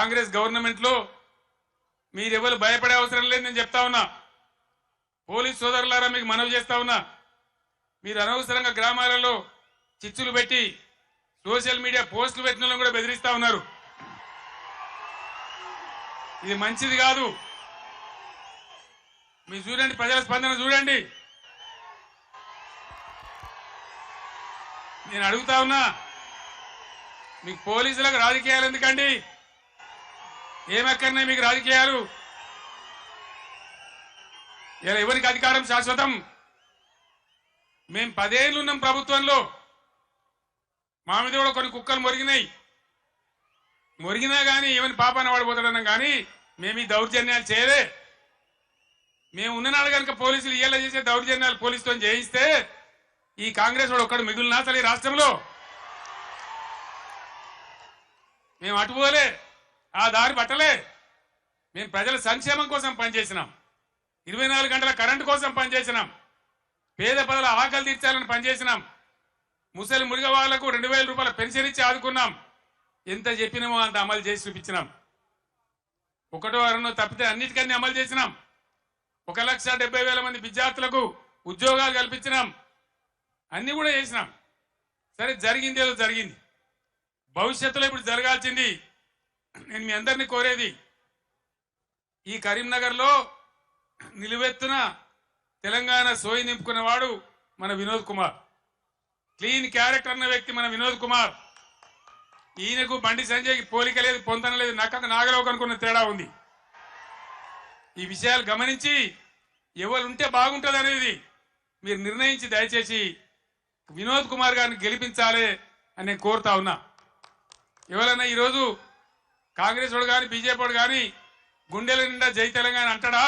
Congress government లో మీరెవరు భయపడే అవసరం లేదు నేను చెప్తా ఉన్నా పోలీస్ సోదరులారా మీకు మనవి చేస్తా ఉన్నా మీరు అనవసరంగా గ్రామాలలో చిచ్చులు పెట్టి సోషల్ మీడియా పోస్టులు పెట్టిన వాళ్ళని కూడా బెదిరిస్తా ఉన్నారు ఇది మంచిది కాదు మీరు చూడండి ప్రజల స్పందన చూడండి నేను అడుగుతా ఉన్నా మీకు పోలీసులకు రాజకీయాలు ఎందుకండి ఏమక్కర్నే మీకు రాజకీయాలు ఇలా ఎవరికి అధికారం శాశ్వతం మేము 10 ఏళ్ళు ఉన్నాం ప్రభుత్వంలో మా మీద కూడా కొన్ని కుక్కలు మొరిగినా కానీ ఏమని పాపాన వాడిపోతాడన్నాం కానీ మేము ఈ దౌర్జన్యాలు చేయలే మేము ఉన్ననాడు కనుక పోలీసులు ఇయ్యాల చేసే దౌర్జన్యాలు పోలీసుతో చేయిస్తే ఈ కాంగ్రెస్ వాడు ఒక్కడు మిగులునా అసలు ఈ రాష్ట్రంలో మేము అటుపోలే ఆ దారి పట్టలే మేము ప్రజల సంక్షేమం కోసం పనిచేసినాం 24 గంటల కరెంటు కోసం పనిచేసినాం పేద ప్రజల ఆకలి తీర్చాలని పనిచేసినాం ముసలి మురిగ వాళ్లకు 2000 రూపాయల పెన్షన్ ఇచ్చి ఆదుకున్నాం ఎంత చెప్పినామో అంత అమలు చేసి చూపించినాం ఒకటో అరణో తప్పితే అన్నిటికన్నీ అమలు చేసినాం 1,70,000 మంది విద్యార్థులకు ఉద్యోగాలు కల్పించినాం అన్ని కూడా చేసినాం సరే జరిగింది ఏదో జరిగింది భవిష్యత్తులో ఇప్పుడు జరగాల్సింది నేను మీ అందరినీ కోరేది ఈ కరీంనగర్లో నిలువెత్తున తెలంగాణ సోయి నింపుకున్నవాడు మన వినోద్ కుమార్ క్లీన్ క్యారెక్టర్ అన్న వ్యక్తి మన వినోద్ కుమార్ ఈయనకు బండి సంజయ్కి పోలిక లేదు పొందన లేదు నాగరావు అనుకున్న తేడా ఉంది ఈ విషయాలు గమనించి ఎవరు ఉంటే బాగుంటుంది అనేది మీరు నిర్ణయించి దయచేసి వినోద్ కుమార్ గారిని గెలిపించాలి అని నేను కోరుతా ఉన్నా ఎవరైనా ఈరోజు కాంగ్రెస్ వాడు కానీ బీజేపీ వాడు కానీ గుండెల నిండా జై తెలంగాణ అంటాడా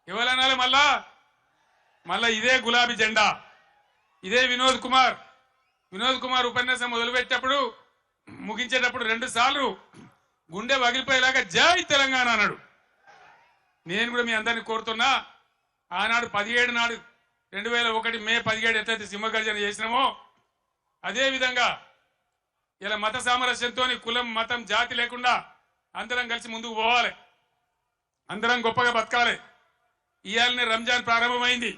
ఎవరనాలి మళ్ళా ఇదే గులాబీ జెండా ఇదే వినోద్ కుమార్ ఉపన్యాసం మొదలుపెట్టేటప్పుడు ముగించేటప్పుడు 2 సార్లు గుండె పగిలిపోయేలాగా జై తెలంగాణ అన్నాడు నేను కూడా మీ అందరినీ కోరుతున్నా ఆనాడు 17 నాడు 2001 మే 17 ఎట్లయితే సింహగర్జన చేసినామో అదే విధంగా ఇలా మత సామరస్యంతో కులం మతం జాతి లేకుండా అందరం కలిసి ముందుకు పోవాలి అందరం గొప్పగా బతకాలి ఇయాలనే రంజాన్ ప్రారంభమైంది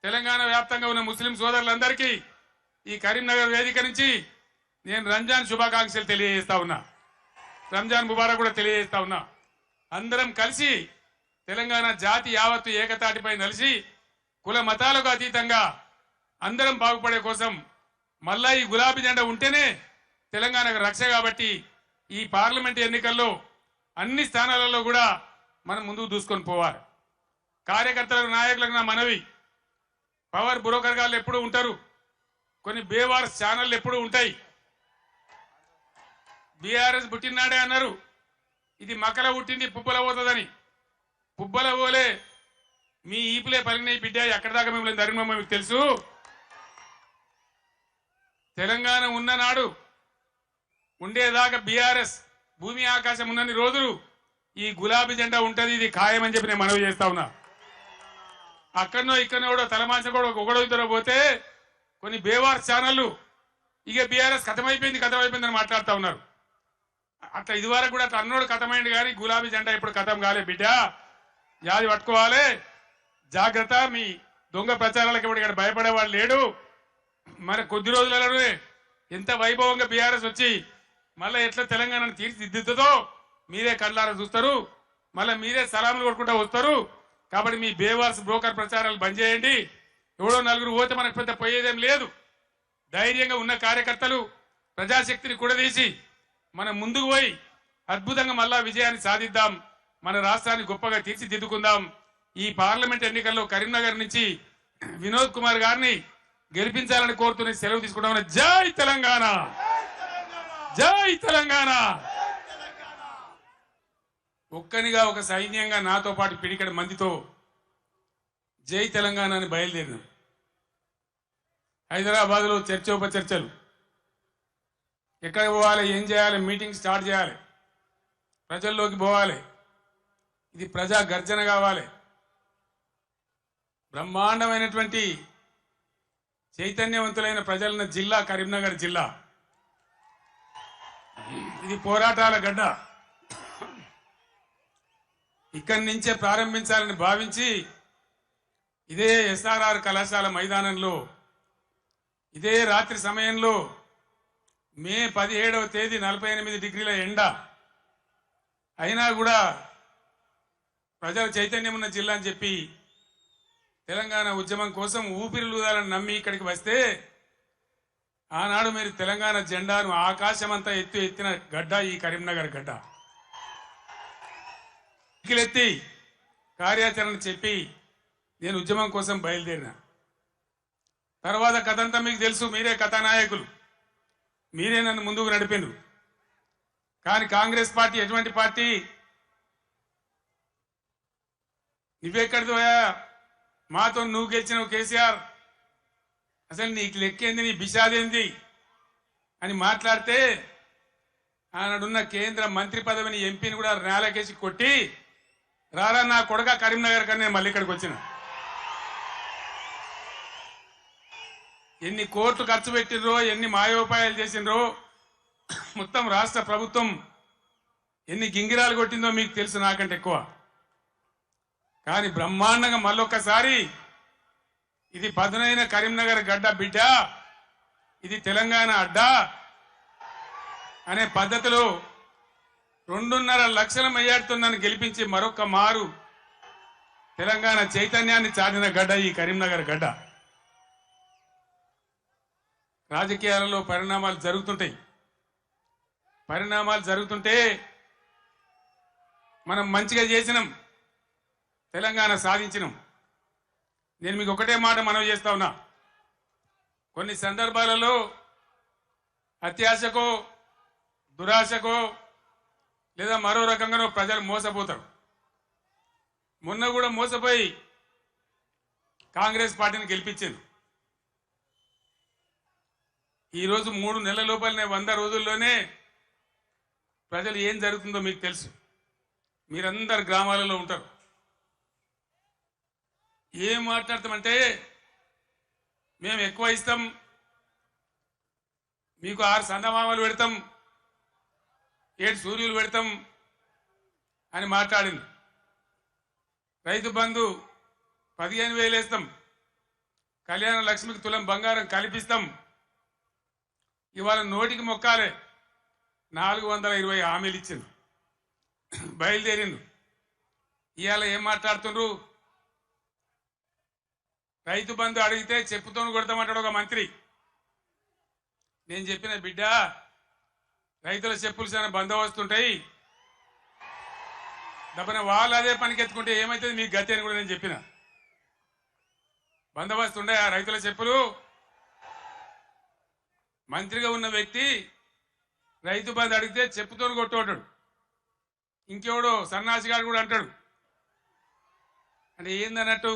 తెలంగాణ వ్యాప్తంగా ఉన్న ముస్లిం సోదరులందరికీ ఈ కరీంనగర్ వేదిక నుంచి నేను రంజాన్ శుభాకాంక్షలు తెలియజేస్తా ఉన్నా రంజాన్ ముబారక్ కూడా తెలియజేస్తా ఉన్నా అందరం కలిసి తెలంగాణ జాతి యావత్తు ఏకతాటిపై నిలిచి కుల మతాలకు అతీతంగా అందరం బాగుపడే కోసం మళ్ళా ఈ గులాబీ జెండా ఉంటేనే తెలంగాణకు రక్ష కాబట్టి ఈ పార్లమెంట్ ఎన్నికల్లో అన్ని స్థానాలలో కూడా మనం ముందుకు దూసుకొని పోవాలి కార్యకర్తలకు నాయకులకు నా మనవి పవర్ బ్రోకర్ గాళ్ళు ఎప్పుడు ఉంటారు కొన్ని బేవార్స్ ఛానళ్ళు ఎప్పుడు ఉంటాయి బీఆర్ఎస్ పుట్టినాడే అన్నారు ఇది మకల పుట్టింది పుబ్బల పోతుందని పుబ్బల పోలే మీ ఈపులే పలిగినాయి బిడ్డ ఎక్కడి దాకా మిమ్మల్ని ధర్మం మీకు తెలుసు తెలంగాణ ఉన్ననాడు ఉండేదాకా బీఆర్ఎస్ భూమి ఆకాశం ఉన్నన్ని రోజులు ఈ గులాబీ జెండా ఉంటది ఇది ఖాయమని చెప్పి నేను మనవి చేస్తా ఉన్నా అక్కడనో ఇక్కడనో కూడా తలమాంచ కూడా ఒకడో ఇద్దరు పోతే కొన్ని బేవార్ ఛానళ్ళు ఇక బీఆర్ఎస్ కథమైపోయిందని మాట్లాడుతూ ఉన్నారు అట్లా ఇదివరకు కూడా అట్లా అన్నోడు కథమైంది కానీ గులాబీ జెండా ఇప్పుడు కథం కాలే బిడ్డ యాది పట్టుకోవాలి జాగ్రత్త మీ దొంగ ప్రచారాలకు ఇప్పుడు ఇక్కడ భయపడేవాడు లేడు మన కొద్ది రోజులలోనే ఎంత వైభవంగా బీఆర్ఎస్ వచ్చి మళ్ళీ ఎట్లా తెలంగాణను తీర్చిదిద్దుతుందో మీరే కళ్ళారా చూస్తారు మళ్ళీ మీరే సలాములు కొట్టుకుంటూ వస్తారు కాబట్టి మీ బేవార్స్ బ్రోకర్ ప్రచారాలు బంద్ చేయండి ఎవడో నలుగురు పోతే మనకు పెద్ద పోయేదేం లేదు ధైర్యంగా ఉన్న కార్యకర్తలు ప్రజాశక్తిని కూడదీసి మనం ముందుకు పోయి అద్భుతంగా మళ్ళా విజయాన్ని సాధిద్దాం మన రాష్ట్రాన్ని గొప్పగా తీర్చిదిద్దుకుందాం ఈ పార్లమెంట్ ఎన్నికల్లో కరీంనగర్ నుంచి వినోద్ కుమార్ గారిని గెలిపించాలని కోరుతున్న సెలవు తీసుకుంటామని జై తెలంగాణ జై తెలంగాణ ఒక్కనిగా ఒక సైన్యంగా నాతో పాటు పిడికడ మందితో జై తెలంగాణ అని బయలుదేరినాం హైదరాబాద్ లో చర్చోపచర్చలు ఎక్కడ పోవాలి ఏం చేయాలి మీటింగ్ స్టార్ట్ చేయాలి ప్రజల్లోకి పోవాలి ఇది ప్రజా గర్జన కావాలి బ్రహ్మాండమైనటువంటి చైతన్యవంతులైన ప్రజలున్న జిల్లా కరీంనగర్ జిల్లా ఇది పోరాటాల గడ్డ. ఇక్కడి నుంచే ప్రారంభించాలని భావించి ఇదే ఎస్ఆర్ఆర్ కళాశాల మైదానంలో ఇదే రాత్రి సమయంలో మే 17వ తేదీ 48 డిగ్రీల ఎండ అయినా కూడా ప్రజల చైతన్యం ఉన్న జిల్లా అని చెప్పి తెలంగాణ ఉద్యమం కోసం ఊపిరిలూదాలని నమ్మి ఇక్కడికి వస్తే ఆనాడు మీరు తెలంగాణ జెండాను ఆకాశమంతా ఎత్తిన గడ్డ ఈ కరీంనగర్ గడ్డ. ఎత్తి కార్యాచరణ చెప్పి నేను ఉద్యమం కోసం బయలుదేరిన తర్వాత కథంతా మీకు తెలుసు. మీరే కథానాయకులు, మీరే నన్ను ముందుకు నడిపిండ్రు. కానీ కాంగ్రెస్ పార్టీ ఎటువంటి పార్టీ? నువ్వెక్కడిదోయా, మాతో నువ్వు గెలిచినావు కేసీఆర్, అసలు నీకు లెక్కేంది, నీ బిషాదేంది అని మాట్లాడితే ఆనాడున్న కేంద్ర మంత్రి పదవిని ఎంపీని కూడా నేలకేసి కొట్టి రారా నా కొడుక కరీంనగర్ కన్నా నేను మళ్ళీ ఇక్కడికి వచ్చిన. ఎన్ని కోట్లు ఖర్చు పెట్టినరో, ఎన్ని మాయోపాయాలు చేసినరో, మొత్తం రాష్ట్ర ప్రభుత్వం ఎన్ని గింగిరాలు కొట్టిందో మీకు తెలుసు నాకంటే ఎక్కువ. కానీ బ్రహ్మాండంగా మళ్ళొక్కసారి ఇది పదునైన కరీంనగర్ గడ్డ బిడ్డ, ఇది తెలంగాణ అడ్డా అనే పద్ధతిలో 2.5 లక్షల మెజార్టీతో నన్ను గెలిపించి మరొక మారు తెలంగాణ చైతన్యాన్ని చాటిన గడ్డ ఈ కరీంనగర్ గడ్డ. రాజకీయాలలో పరిణామాలు జరుగుతుంటే మనం మంచిగా చేసినాం, తెలంగాణ సాధించినాం. నేను మీకు ఒకటే మాట మనవి చేస్తా ఉన్నా, కొన్ని సందర్భాలలో అత్యాశకో దురాశకో లేదా మరో రకంగానో ప్రజలు మోసపోతారు. మొన్న కూడా మోసపోయి కాంగ్రెస్ పార్టీని గెలిపించారు. ఈరోజు 3 నెలల లోపలనే 100 రోజుల్లోనే ప్రజలు ఏం జరుగుతుందో మీకు తెలుసు. మీరందరు గ్రామాలలో ఉంటారు. ఏం మాట్లాడతామంటే మేము ఎక్కువ ఇస్తాం, మీకు 6 సందమామలు పెడతాం, 7 సూర్యులు పెడతాం అని మాట్లాడింది. రైతు బంధు 15,000 వేస్తాం, కళ్యాణ లక్ష్మికి తులం బంగారం కల్పిస్తాం. ఇవాళ నోటికి మొక్కాలే 420 హామీలు ఇచ్చింది, బయలుదేరింది. ఇవాళ ఏం మాట్లాడుతుండ్రు? రైతు బంధు అడిగితే చెప్పుతో కొడతామంటాడు ఒక మంత్రి. నేను చెప్పిన బిడ్డ, రైతుల చెప్పులు చాలా బందోబస్తుంటాయి, దబ్బన వాళ్ళు అదే పనికి ఎత్తుకుంటే ఏమైతుంది మీకు గతి అని కూడా నేను చెప్పిన. బందోబస్తు ఉండే ఆ రైతుల చెప్పులు. మంత్రిగా ఉన్న వ్యక్తి రైతు బంధు అడిగితే చెప్పుతో కొట్టుకుంటాడు. ఇంకెవడో సన్నాసిగాడు కూడా అంటాడు. అంటే ఏందన్నట్టు?